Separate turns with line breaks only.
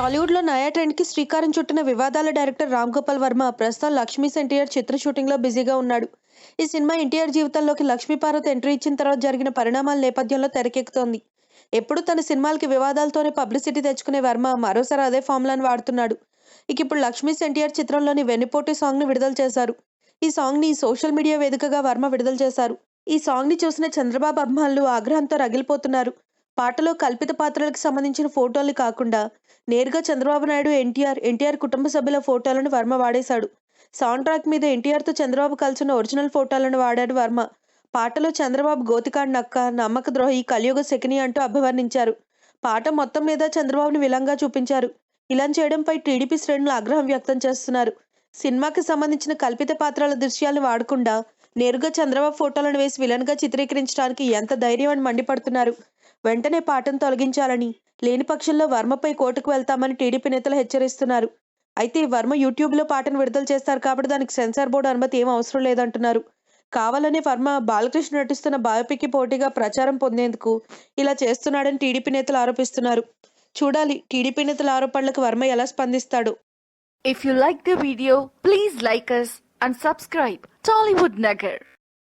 టాలీవుడ్లో నయా ట్రెండ్కి శ్రీకారం చుట్టిన వివాదాల డైరెక్టర్ రామ్ గోపాల్ వర్మ ప్రస్తుతం లక్ష్మీ ఎన్టీఆర్ చిత్ర షూటింగ్లో బిజీగా ఉన్నాడు. ఈ సినిమా ఎన్టీఆర్ జీవితంలోకి లక్ష్మీ పార్వతి ఎంట్రీ ఇచ్చిన తర్వాత జరిగిన పరిణామాల నేపథ్యంలో తెరకెక్కుతోంది. ఎప్పుడు తన సినిమాలకి వివాదాలతోనే పబ్లిసిటీ తెచ్చుకునే వర్మ మరోసారి అదే ఫార్ములాను వాడుతున్నాడు. ఇప్పుడు లక్ష్మీ ఎన్టీఆర్ చిత్రంలోని వెన్నుపోటు సాంగ్ని విడుదల చేశారు. ఈ సాంగ్ని సోషల్ మీడియా వేదికగా వర్మ విడుదల చేశారు. ఈ సాంగ్ని చూసిన చంద్రబాబు అభిమానులు ఆగ్రహంతో రగిలిపోతున్నారు. పాటలో కల్పిత పాత్రలకు సంబంధించిన ఫోటోలు కాకుండా నేరుగా చంద్రబాబు నాయుడు, ఎన్టీఆర్ కుటుంబ సభ్యుల ఫోటోలను వర్మ వాడేశాడు. సౌండ్ ట్రాక్ మీద ఎన్టీఆర్తో చంద్రబాబు కలిసిన ఒరిజినల్ ఫోటోలను వాడాడు వర్మ. పాటలో చంద్రబాబు గోతికాడ్ నక్క, నమ్మక ద్రోహి, కలియుగ శకిని అంటూ అభివర్ణించారు. పాట మొత్తం మీద చంద్రబాబుని విలంగా చూపించారు. ఇలా చేయడంపై టీడీపీ శ్రేణులు ఆగ్రహం వ్యక్తం చేస్తున్నారు. సినిమాకి సంబంధించిన కల్పిత పాత్రల దృశ్యాలు వాడకుండా నేరుగా చంద్రబాబు ఫోటోలను వేసి విలన్గా చిత్రీకరించడానికి ఎంత ధైర్యం అని మండిపడుతున్నారు. వెంటనే పాటను తొలగించాలని, లేని పక్షంలో వర్మపై కోర్టుకు వెళ్తామని టీడీపీ నేతలు హెచ్చరిస్తున్నారు. అయితే వర్మ యూట్యూబ్లో పాటను విడుదల చేస్తారు కాబట్టి దానికి సెన్సార్ బోర్డు అనుమతి ఏం అవసరం లేదంటున్నారు. కావాలనే వర్మ బాలకృష్ణ నటిస్తున్న బయోపిక్కి పోటీగా ప్రచారం పొందేందుకు ఇలా చేస్తున్నాడని టీడీపీ నేతలు ఆరోపిస్తున్నారు. చూడాలి టీడీపీ నేతల ఆరోపణలకు వర్మ ఎలా స్పందిస్తాడు.
If you like the video, please like us and subscribe Tollywood Nagar.